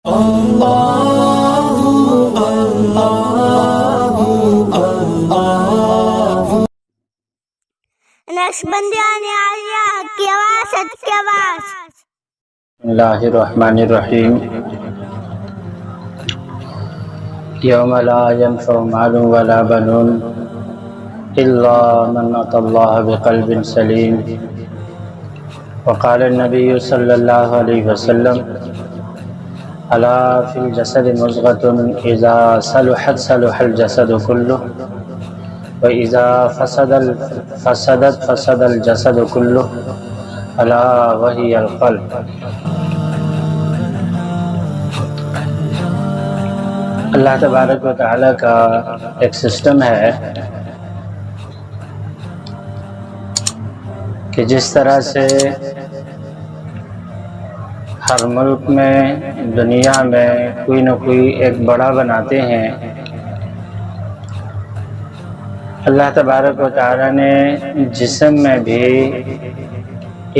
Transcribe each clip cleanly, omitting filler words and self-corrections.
نقشبندیان عالیہ کی آواز کی آواز۔ بسم اللہ الرحمن الرحیم۔ یوم لا ينفع مال ولا بنون الا من اتى الله بقلب سلیم۔ وقال النبی صلی اللہ علیہ وسلم الا فی الجسد مضغة اذا صلحت صلح الجسد كله وَإِذَا فَسَدَ الْجَسَدُ كُلُّهُ أَلَا وَهِيَ الْقَلْبُ۔ اللہ تبارک و تعالیٰ کا ایک سسٹم ہے کہ جس طرح سے ہر ملک میں دنیا میں کوئی نہ کوئی ایک بڑا بناتے ہیں، اللہ تبارک و تعالیٰ نے جسم میں بھی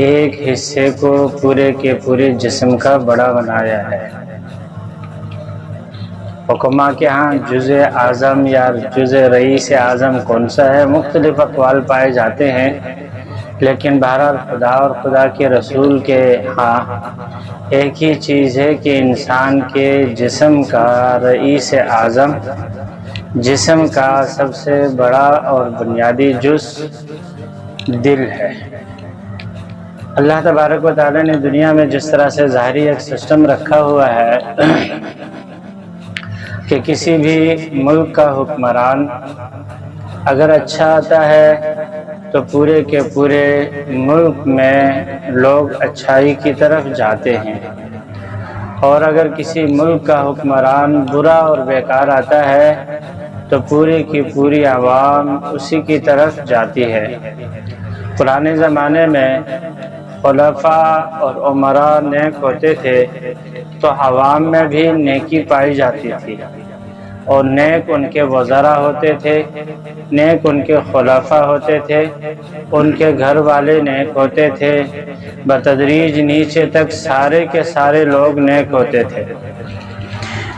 ایک حصے کو پورے کے پورے جسم کا بڑا بنایا ہے۔ حکما کے ہاں جز اعظم یا جز رئیس اعظم کون سا ہے، مختلف اقوال پائے جاتے ہیں، لیکن بہرحال خدا اور خدا کے رسول کے ہاں ایک ہی چیز ہے کہ انسان کے جسم کا رئیس اعظم، جسم کا سب سے بڑا اور بنیادی جز دل ہے۔ اللہ تبارک و تعالیٰ نے دنیا میں جس طرح سے ظاہری ایک سسٹم رکھا ہوا ہے کہ کسی بھی ملک کا حکمران اگر اچھا آتا ہے تو پورے کے پورے ملک میں لوگ اچھائی کی طرف جاتے ہیں، اور اگر کسی ملک کا حکمران برا اور بیکار آتا ہے تو پوری کی پوری عوام اسی کی طرف جاتی ہے۔ پرانے زمانے میں خلفاء اور امراء نیک ہوتے تھے تو عوام میں بھی نیکی پائی جاتی تھی، اور نیک ان کے وزراء ہوتے تھے، نیک ان کے خلفاء ہوتے تھے، ان کے گھر والے نیک ہوتے تھے، بتدریج نیچے تک سارے کے سارے لوگ نیک ہوتے تھے۔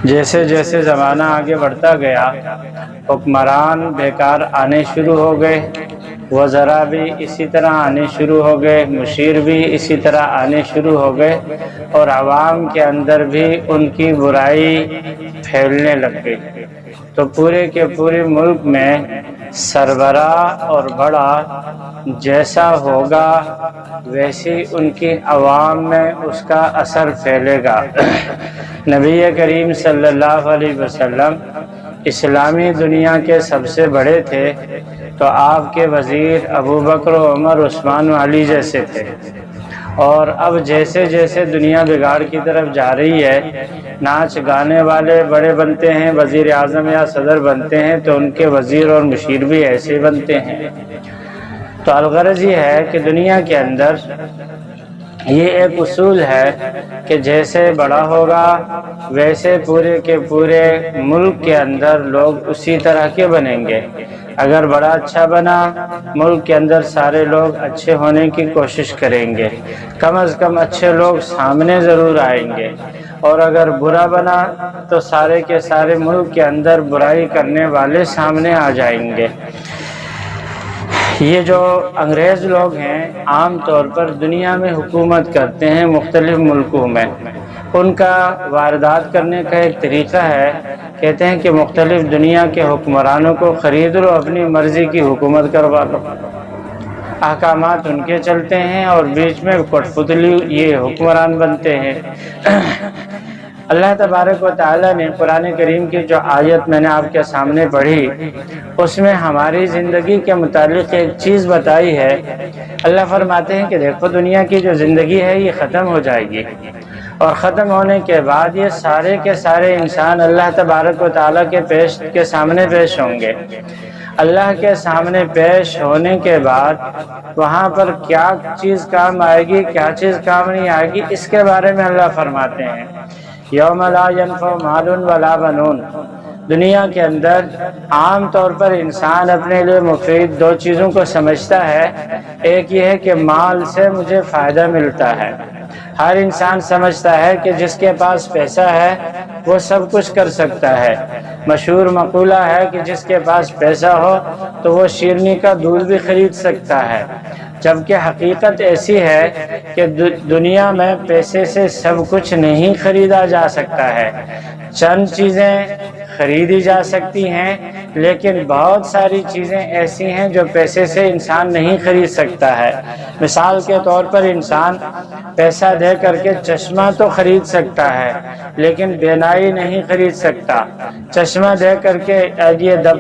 جیسے جیسے زمانہ آگے بڑھتا گیا، حکمران بیکار آنے شروع ہو گئے، وزراء بھی اسی طرح آنے شروع ہو گئے، مشیر بھی اسی طرح آنے شروع ہو گئے، اور عوام کے اندر بھی ان کی برائی پھیلنے لگ گئی، تو پورے کے پورے ملک میں سربراہ اور بڑا جیسا ہوگا ویسی ان کی عوام میں اس کا اثر پھیلے گا۔ نبی کریم صلی اللہ علیہ وسلم اسلامی دنیا کے سب سے بڑے تھے، تو آپ کے وزیر ابو بکر و عمر عثمان و علی جیسے تھے، اور اب جیسے جیسے دنیا بگاڑ کی طرف جا رہی ہے، ناچ گانے والے بڑے بنتے ہیں، وزیر اعظم یا صدر بنتے ہیں، تو ان کے وزیر اور مشیر بھی ایسے بنتے ہیں۔ تو الغرض یہ ہے کہ دنیا کے اندر یہ ایک اصول ہے کہ جیسے بڑا ہوگا ویسے پورے کے پورے ملک کے اندر لوگ اسی طرح کے بنیں گے۔ اگر بڑا اچھا بنا، ملک کے اندر سارے لوگ اچھے ہونے کی کوشش کریں گے، کم از کم اچھے لوگ سامنے ضرور آئیں گے، اور اگر برا بنا تو سارے کے سارے ملک کے اندر برائی کرنے والے سامنے آ جائیں گے۔ یہ جو انگریز لوگ ہیں عام طور پر دنیا میں حکومت کرتے ہیں مختلف ملکوں میں، ان کا واردات کرنے کا ایک طریقہ ہے، کہتے ہیں کہ مختلف دنیا کے حکمرانوں کو خرید لو، اپنی مرضی کی حکومت کروا لو، احکامات ان کے چلتے ہیں اور بیچ میں کٹ پتلی یہ حکمران بنتے ہیں۔ اللہ تبارک و تعالیٰ نے قرآن کریم کی جو آیت میں نے آپ کے سامنے پڑھی، اس میں ہماری زندگی کے متعلق ایک چیز بتائی ہے۔ اللہ فرماتے ہیں کہ دیکھو دنیا کی جو زندگی ہے یہ ختم ہو جائے گی، اور ختم ہونے کے بعد یہ سارے کے سارے انسان اللہ تبارک و تعالیٰ کے سامنے پیش ہوں گے۔ اللہ کے سامنے پیش ہونے کے بعد وہاں پر کیا چیز کام آئے گی، کیا چیز کام نہیں آئے گی، اس کے بارے میں اللہ فرماتے ہیں یوم لا ينفع مال ولا بنون۔ دنیا کے اندر عام طور پر انسان اپنے لیے مفید دو چیزوں کو سمجھتا ہے، ایک یہ ہے کہ مال سے مجھے فائدہ ملتا ہے، ہر انسان سمجھتا ہے کہ جس کے پاس پیسہ ہے وہ سب کچھ کر سکتا ہے۔ مشہور مقولہ ہے کہ جس کے پاس پیسہ ہو تو وہ شیرنی کا دودھ بھی خرید سکتا ہے، جبکہ حقیقت ایسی ہے کہ دنیا میں پیسے سے سب کچھ نہیں خریدا جا سکتا ہے۔ چند چیزیں خریدی جا سکتی ہیں، لیکن بہت ساری چیزیں ایسی ہیں جو پیسے سے انسان نہیں خرید سکتا ہے۔ مثال کے طور پر انسان پیسہ دے کر کے چشمہ تو خرید سکتا ہے، لیکن بینائی نہیں خرید سکتا۔ چشمہ دے کر کے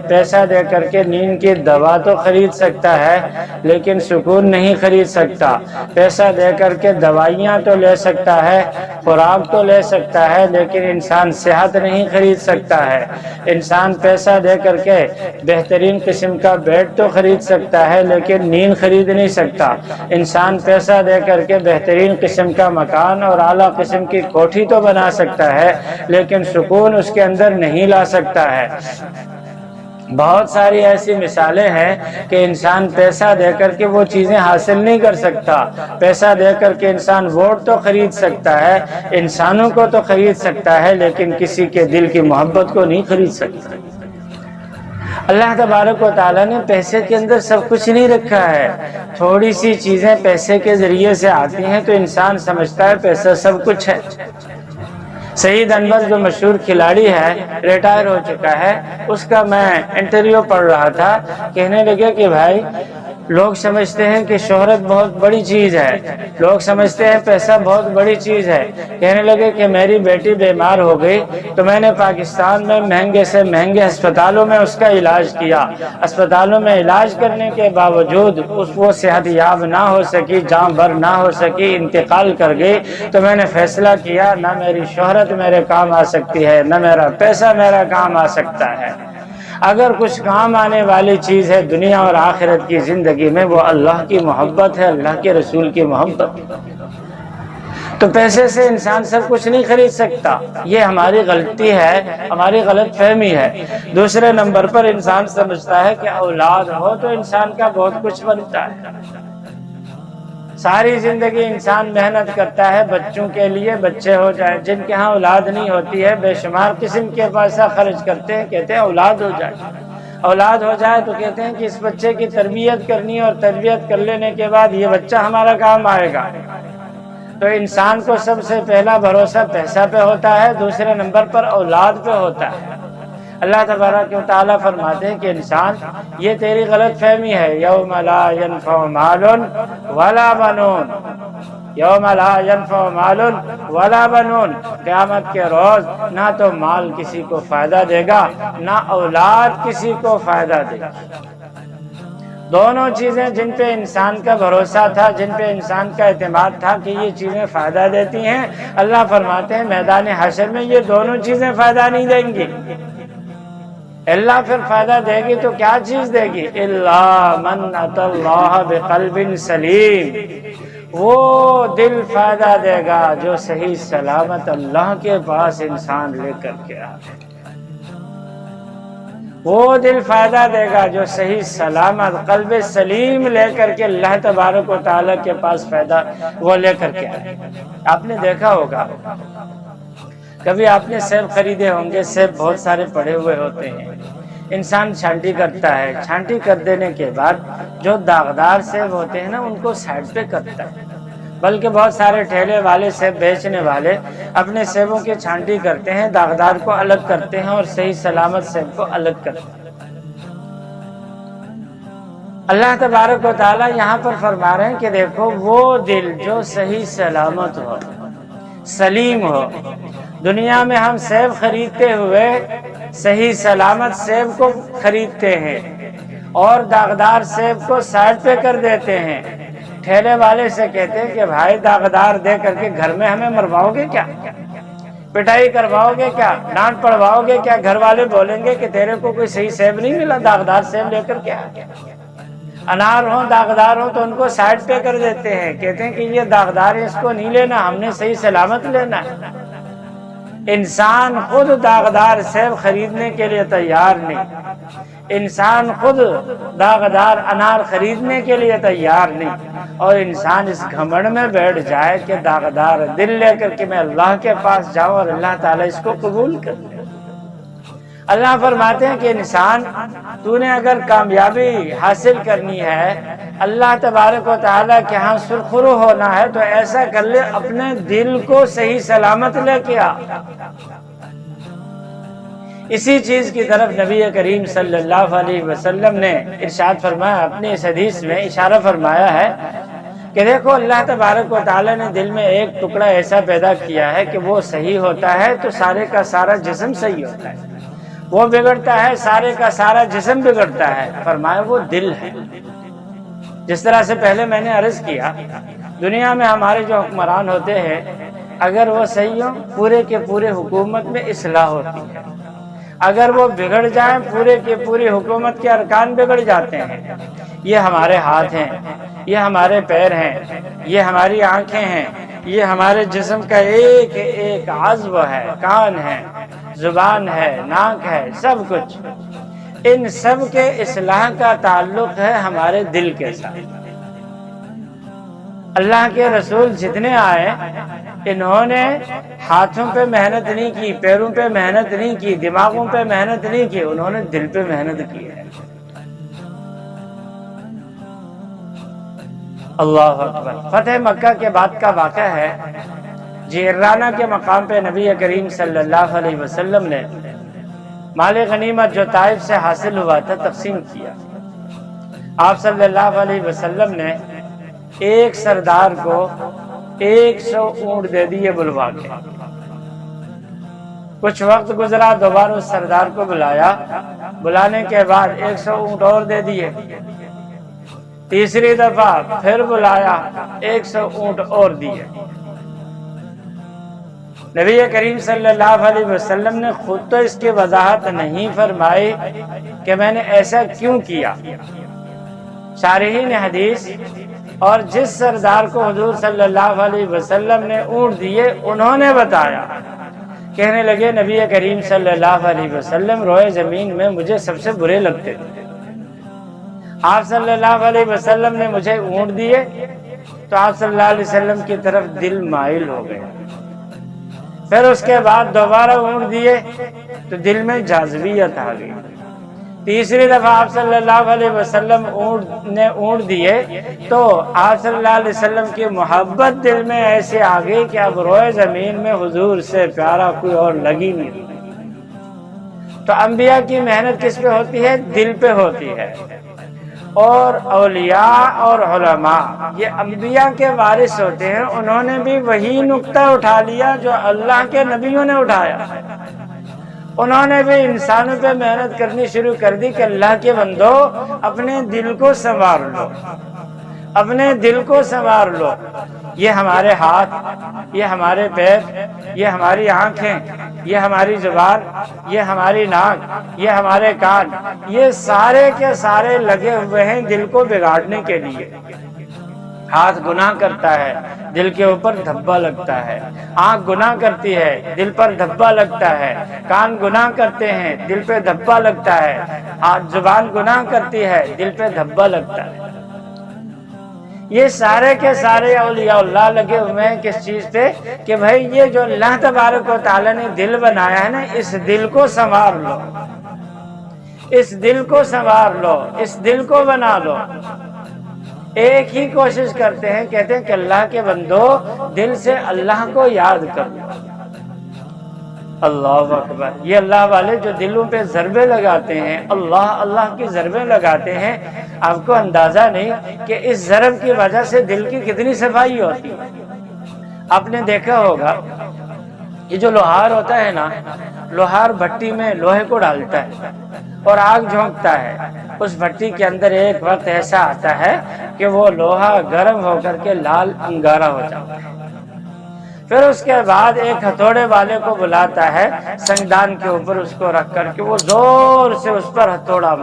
پیسہ دے کر کے نیند کی دوا تو خرید سکتا ہے، لیکن سکون نہیں خرید سکتا۔ پیسہ دے کر کے دوائیاں تو لے سکتا ہے، خوراک تو لے سکتا ہے، لیکن انسان صحت نہیں خرید سکتا ہے۔ انسان پیسہ دے کر کے بہترین قسم کا بیڈ تو خرید سکتا ہے، لیکن نیند خرید نہیں سکتا۔ انسان پیسہ دے کر کے بہترین قسم کا مکان اور اعلیٰ قسم کی کوٹھی تو بنا سکتا ہے، لیکن سکون اس کے اندر نہیں لا سکتا ہے۔ بہت ساری ایسی مثالیں ہیں کہ انسان پیسہ دے کر کے وہ چیزیں حاصل نہیں کر سکتا۔ پیسہ دے کر کے انسان ووٹ تو خرید سکتا ہے، انسانوں کو تو خرید سکتا ہے، لیکن کسی کے دل کی محبت کو نہیں خرید سکتا۔ اللہ تبارک و تعالیٰ نے پیسے کے اندر سب کچھ نہیں رکھا ہے۔ تھوڑی سی چیزیں پیسے کے ذریعے سے آتی ہیں تو انسان سمجھتا ہے پیسہ سب کچھ ہے۔ سعید انور جو مشہور کھلاڑی ہے، ریٹائر ہو چکا ہے، اس کا میں انٹرویو پڑھ رہا تھا۔ کہنے لگے کہ بھائی لوگ سمجھتے ہیں کہ شہرت بہت بڑی چیز ہے، لوگ سمجھتے ہیں پیسہ بہت بڑی چیز ہے۔ کہنے لگے کہ میری بیٹی بیمار ہو گئی تو میں نے پاکستان میں مہنگے سے مہنگے ہسپتالوں میں اس کا علاج کیا، اسپتالوں میں علاج کرنے کے باوجود وہ صحت یاب نہ ہو سکی، جاں بر نہ ہو سکی، انتقال کر گئی۔ تو میں نے فیصلہ کیا نہ میری شہرت میرے کام آ سکتی ہے، نہ میرا پیسہ میرا کام آ سکتا ہے۔ اگر کچھ کام آنے والی چیز ہے دنیا اور آخرت کی زندگی میں، وہ اللہ کی محبت ہے، اللہ کے رسول کی محبت۔ تو پیسے سے انسان سب کچھ نہیں خرید سکتا، یہ ہماری غلطی ہے، ہماری غلط فہمی ہے۔ دوسرے نمبر پر انسان سمجھتا ہے کہ اولاد ہو تو انسان کا بہت کچھ بنتا ہے۔ ساری زندگی انسان محنت کرتا ہے بچوں کے لیے، بچے ہو جائے۔ جن کے ہاں اولاد نہیں ہوتی ہے بے شمار قسم کے پیسہ خرچ کرتے ہیں، کہتے ہیں اولاد ہو جائے۔ اولاد ہو جائے تو کہتے ہیں کہ اس بچے کی تربیت کرنی ہے، اور تربیت کر لینے کے بعد یہ بچہ ہمارا کام آئے گا۔ تو انسان کو سب سے پہلا بھروسہ پیسہ پہ ہوتا ہے، دوسرے نمبر پر اولاد پہ ہوتا ہے۔ اللہ تبارک و تعالیٰ فرماتے ہیں کہ انسان یہ تیری غلط فہمی ہے، یوم لا ینفع مال ولا بنون، یوم لا ینفع مال ولا بنون، قیامت کے روز نہ تو مال کسی کو فائدہ دے گا، نہ اولاد کسی کو فائدہ دے گا۔ دونوں چیزیں جن پہ انسان کا بھروسہ تھا، جن پہ انسان کا اعتماد تھا کہ یہ چیزیں فائدہ دیتی ہیں، اللہ فرماتے ہیں میدان حشر میں یہ دونوں چیزیں فائدہ نہیں دیں گی۔ اللہ پھر فائدہ دے گی تو کیا چیز دے گی؟ الا من اتى اللہ بقلب سلیم، وہ دل فائدہ دے گا جو صحیح سلامت اللہ کے پاس انسان لے کر کے آئے۔ وہ دل فائدہ دے گا جو صحیح سلامت قلب سلیم لے کر کے اللہ تبارک و تعالیٰ کے پاس فائدہ وہ لے کر کے آئے۔ آپ نے دیکھا ہوگا کبھی آپ نے سیب خریدے ہوں گے، سیب بہت سارے پڑے ہوئے ہوتے ہیں، انسان چھانٹی کرتا ہے، چھانٹی کر دینے کے بعد جو داغدار سیب ہوتے ہیں نا ان کو سائڈ پہ کرتا ہے، بلکہ بہت سارے ٹھیلے والے سیب بیچنے والے اپنے سیبوں کی چھانٹی کرتے ہیں، داغدار کو الگ کرتے ہیں اور صحیح سلامت سیب کو الگ کرتے ہیں۔ اللہ تبارک و تعالیٰ یہاں پر فرما رہے ہیں کہ دیکھو وہ دل جو صحیح سلامت ہو، سلیم ہو۔ دنیا میں ہم سیب خریدتے ہوئے صحیح سلامت سیب کو خریدتے ہیں اور داغدار سیب کو سائڈ پہ کر دیتے ہیں۔ ٹھیلے والے سے کہتے ہیں کہ بھائی داغدار دے کر کے گھر میں ہمیں مرواؤ گے کیا؟ پٹائی کرواؤ گے کیا؟ ڈانٹ پڑواؤ گے کیا؟ گھر والے بولیں گے کہ تیرے کو کوئی صحیح سیب نہیں ملا، داغدار سیب لے کر کے آ گیا۔ انار ہوں داغدار ہوں تو ان کو سائڈ پہ کر دیتے ہیں، کہتے ہیں کہ یہ داغدار ہے، اس کو نہیں لینا، ہم نے صحیح سلامت لینا ہے۔ انسان خود داغدار سیب خریدنے کے لیے تیار نہیں، انسان خود داغدار انار خریدنے کے لیے تیار نہیں، اور انسان اس گھمنڈ میں بیٹھ جائے کہ داغدار دل لے کر کے میں اللہ کے پاس جاؤں اور اللہ تعالیٰ اس کو قبول کر لے۔ اللہ فرماتے ہیں کہ انسان تو نے اگر کامیابی حاصل کرنی ہے، اللہ تبارک و تعالیٰ کے ہاں سرخرو ہونا ہے، تو ایسا کر لے اپنے دل کو صحیح سلامت لے کے آ۔ اسی چیز کی طرف نبی کریم صلی اللہ علیہ وسلم نے ارشاد فرمایا، اپنی اس حدیث میں اشارہ فرمایا ہے کہ دیکھو اللہ تبارک و تعالیٰ نے دل میں ایک ٹکڑا ایسا پیدا کیا ہے کہ وہ صحیح ہوتا ہے تو سارے کا سارا جسم صحیح ہوتا ہے، وہ بگڑتا ہے سارے کا سارا جسم بگڑتا ہے۔ فرمایا وہ دل ہے۔ جس طرح سے پہلے میں نے عرض کیا، دنیا میں ہمارے جو حکمران ہوتے ہیں اگر وہ صحیح ہوں پورے کے پورے حکومت میں اصلاح ہوتی ہے، اگر وہ بگڑ جائیں پورے کے پوری حکومت کے ارکان بگڑ جاتے ہیں۔ یہ ہمارے ہاتھ ہیں، یہ ہمارے پیر ہیں، یہ ہماری آنکھیں ہیں، یہ ہمارے جسم کا ایک ایک عضو ہے، کان ہے، زبان ہے، ناک ہے، سب کچھ، ان سب کے اصلاح کا تعلق ہے ہمارے دل کے ساتھ۔ اللہ کے رسول جتنے آئے انہوں نے ہاتھوں پہ محنت نہیں کی، پیروں پہ محنت نہیں کی، دماغوں پہ محنت نہیں کی، انہوں نے دل پہ محنت کی ہے۔ اللہ اکبر۔ فتح مکہ کے بعد کا واقعہ ہے، جعرانہ کے مقام پہ نبی کریم صلی اللہ علیہ وسلم نے مال غنیمت جو طائف سے حاصل ہوا تھا تقسیم کیا۔ آپ صلی اللہ علیہ وسلم نے ایک سردار کو 100 اونٹ دے دیے بلوا کے۔ کچھ وقت گزرا، دوبارہ اس سردار کو بلایا، بلانے کے بعد 100 اونٹ اور دے دیے۔ تیسری دفعہ پھر بلایا، 100 اونٹ اور دیے۔ نبی کریم صلی اللہ علیہ وسلم نے خود تو اس کی وضاحت نہیں فرمائی کہ میں نے ایسا کیوں کیا۔ شارحین حدیث اور جس سردار کو حضور صلی اللہ علیہ وسلم نے اونٹ دیے انہوں نے بتایا، کہنے لگے نبی کریم صلی اللہ علیہ وسلم روئے زمین میں مجھے سب سے برے لگتے تھے، آپ صلی اللہ علیہ وسلم نے مجھے اونٹ دیے تو آپ صلی اللہ علیہ وسلم کی طرف دل مائل ہو گئے، پھر اس کے بعد دوبارہ اونٹ دیے تو دل میں جاذبیت آ گئی، تیسری دفعہ آپ صلی اللہ علیہ وسلم اونٹ دیے تو آپ صلی اللہ علیہ وسلم کی محبت دل میں ایسے آ گئی کہ اب روئے زمین میں حضور سے پیارا کوئی اور لگی نہیں۔ تو انبیاء کی محنت کس پہ ہوتی ہے؟ دل پہ ہوتی ہے۔ اور اولیاء اور علماء یہ انبیاء کے وارث ہوتے ہیں، انہوں نے بھی وہی نقطہ اٹھا لیا جو اللہ کے نبیوں نے اٹھایا، انہوں نے بھی انسانوں پہ محنت کرنی شروع کر دی کہ اللہ کے بندو اپنے دل کو سنوار لو، اپنے دل کو سنوار لو۔ یہ ہمارے ہاتھ، یہ ہمارے پیر، یہ ہماری آنکھیں، یہ ہماری زبان، یہ ہماری ناک، یہ ہمارے کان، یہ سارے کے سارے لگے ہوئے ہیں دل کو بگاڑنے کے لیے۔ ہاتھ گناہ کرتا ہے، دل کے اوپر دھبا لگتا ہے، آنکھ گناہ کرتی ہے، دل پر دھبا لگتا ہے، کان گناہ کرتے ہیں، دل پہ دھبا لگتا ہے، زبان گناہ کرتی ہے، دل پہ دھبا لگتا ہے۔ یہ سارے کے سارے اولیاء اللہ لگے ہوئے ہیں کس چیز پہ کہ بھائی یہ جو اللہ تبارک و تعالیٰ نے دل بنایا ہے نا، اس دل کو سنوار لو، اس دل کو سنوار لو، اس دل کو بنا لو۔ ایک ہی کوشش کرتے ہیں، کہتے ہیں کہ اللہ کے بندو دل سے اللہ کو یاد کر لو۔ اللہ اکبر۔ یہ اللہ والے جو دلوں پہ ضربے لگاتے ہیں، اللہ اللہ کی ضربے لگاتے ہیں، آپ کو اندازہ نہیں کہ اس ضرب کی وجہ سے دل کی کتنی صفائی ہوتی ہے۔ آپ نے دیکھا ہوگا یہ جو لوہار ہوتا ہے نا، لوہار بھٹی میں لوہے کو ڈالتا ہے اور آگ جھونکتا ہے، اس بھٹی کے اندر ایک وقت ایسا آتا ہے کہ وہ لوہا گرم ہو کر کے لال انگارہ ہو جاتا ہے۔ پھر اس کے بعد ایک ہتھوڑے والے کو بلاتا ہے، سنگدان کے اوپر اس کو رکھ کر کے وہ زور سے اس پر ہتھوڑا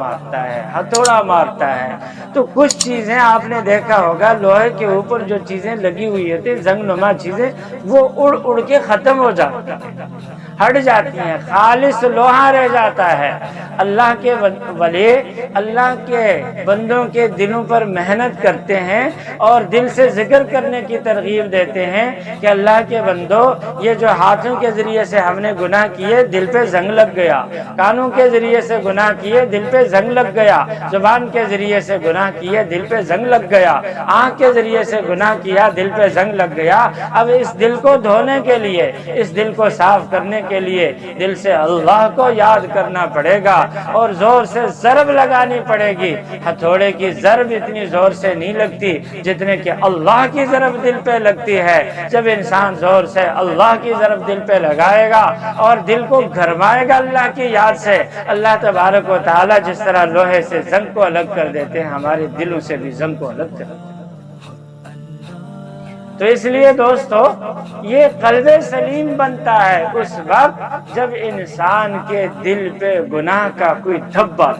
مارتا ہے۔ تو کچھ چیزیں آپ نے دیکھا ہوگا، لوہے کے اوپر جو چیزیں لگی ہوئی ہوتی، زنگ نما چیزیں، وہ اڑ کے ختم ہو جاتی ہیں، ہٹ جاتی ہیں، خالص لوہا رہ جاتا ہے۔ اللہ کے ولی اللہ کے بندوں کے دلوں پر محنت کرتے ہیں اور دل سے ذکر کرنے کی ترغیب دیتے ہیں کہ اللہ کے بندو، یہ جو ہاتھوں کے ذریعے سے ہم نے گناہ کیے، دل پہ زنگ لگ گیا، کانوں کے ذریعے سے گناہ کیے، دل پہ زنگ لگ گیا، زبان کے ذریعے سے گناہ کیے، دل پہ زنگ لگ گیا، آنکھ کے ذریعے سے گناہ کیا، دل پہ زنگ لگ گیا۔ اب اس دل کو دھونے کے لیے، اس دل کو صاف کرنے کے لیے دل سے اللہ کو یاد کرنا پڑے گا اور زور سے ضرب لگانی پڑے گی۔ ہتھوڑے کی ضرب اتنی زور سے نہیں لگتی جتنے کہ اللہ کی ضرب دل پہ لگتی ہے۔ جب انسان زور سے اللہ کی ضرب دل پہ لگائے گا اور دل کو گھروائے گا اللہ کی یاد سے، اللہ تبارک و تعالی جس طرح لوہے سے زنگ کو الگ کر دیتے ہیں، ہمارے دلوں سے بھی زنگ کو الگ کر دیتے ہیں۔ تو اس لیے دوستو، یہ قلب سلیم بنتا ہے اس وقت جب انسان کے دل پہ گناہ کا کوئی دھبا،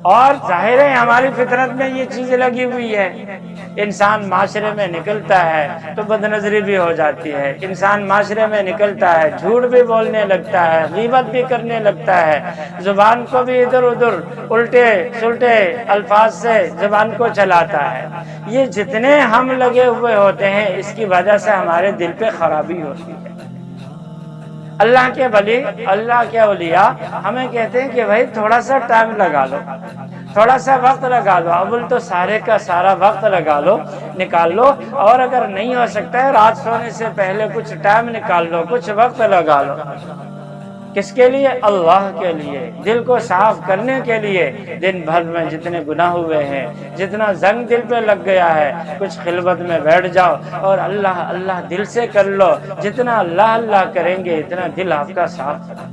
اور ظاہر ہے ہماری فطرت میں یہ چیز لگی ہوئی ہے۔ انسان معاشرے میں نکلتا ہے تو بد نظری بھی ہو جاتی ہے، انسان معاشرے میں نکلتا ہے جھوٹ بھی بولنے لگتا ہے، غیبت بھی کرنے لگتا ہے، زبان کو بھی ادھر ادھر الٹے سلٹے الفاظ سے زبان کو چلاتا ہے۔ یہ جتنے ہم لگے ہوئے ہوتے ہیں، اس کی وجہ سے ہمارے دل پہ خرابی ہوتی ہے۔ اللہ کے ولی، اللہ کے اولیاء ہمیں کہتے ہیں کہ بھائی تھوڑا سا ٹائم لگا لو، تھوڑا سا وقت لگا لو، اول تو سارے کا سارا وقت لگا لو، نکال لو، اور اگر نہیں ہو سکتا ہے رات سونے سے پہلے کچھ ٹائم نکال لو، کچھ وقت لگا لو۔ کس کے لیے؟ اللہ کے لیے، دل کو صاف کرنے کے لیے۔ دن بھر میں جتنے گناہ ہوئے ہیں، جتنا زنگ دل پہ لگ گیا ہے، کچھ خلوت میں بیٹھ جاؤ اور اللہ اللہ دل سے کر لو۔ جتنا اللہ اللہ کریں گے اتنا دل آپ کا صاف ہوگا۔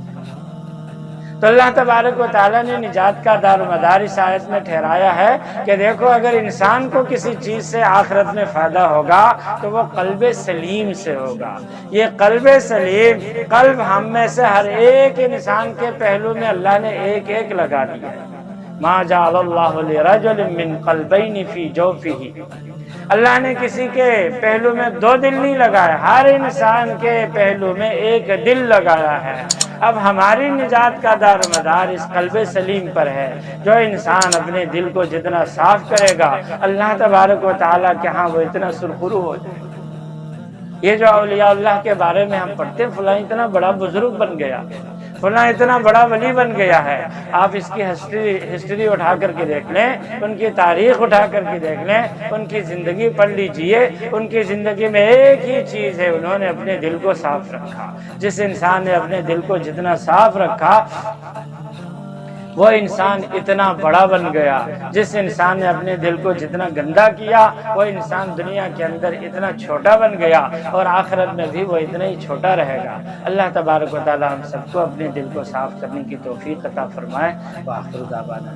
تو اللہ تبارک و تعالیٰ نے نجات کا دار و مدار اس آیت میں ٹھہرایا ہے کہ دیکھو، اگر انسان کو کسی چیز سے آخرت میں فائدہ ہوگا تو وہ قلب سلیم سے ہوگا۔ یہ قلب سلیم، قلب ہم میں سے ہر ایک انسان کے پہلو میں اللہ نے ایک ایک لگا دیا ہے۔ ما جعل اللہ لرجل من قلبین فی جوفہ، اللہ نے کسی کے پہلو میں دو دل نہیں لگایا، ہر انسان کے پہلو میں ایک دل لگایا ہے۔ اب ہماری نجات کا دار و مدار اس قلب سلیم پر ہے۔ جو انسان اپنے دل کو جتنا صاف کرے گا، اللہ تبارک و تعالیٰ کے ہاں وہ اتنا سرخرو ہو جائے۔ یہ جو اولیاء اللہ کے بارے میں ہم پڑھتے ہیں، فلاں اتنا بڑا بزرگ بن گیا، فلاں اتنا بڑا ولی بن گیا ہے، آپ اس کی ہسٹری اٹھا کر کے دیکھ لیں، ان کی تاریخ اٹھا کر کے دیکھ لیں، ان کی زندگی پڑھ لیجئے۔ ان کی زندگی میں ایک ہی چیز ہے، انہوں نے اپنے دل کو صاف رکھا۔ جس انسان نے اپنے دل کو جتنا صاف رکھا، وہ انسان اتنا بڑا بن گیا۔ جس انسان نے اپنے دل کو جتنا گندا کیا، وہ انسان دنیا کے اندر اتنا چھوٹا بن گیا، اور آخرت میں بھی وہ اتنا ہی چھوٹا رہے گا۔ اللہ تبارک و تعالی ہم سب کو اپنے دل کو صاف کرنے کی توفیق عطا فرمائے۔ وآخر دعوانا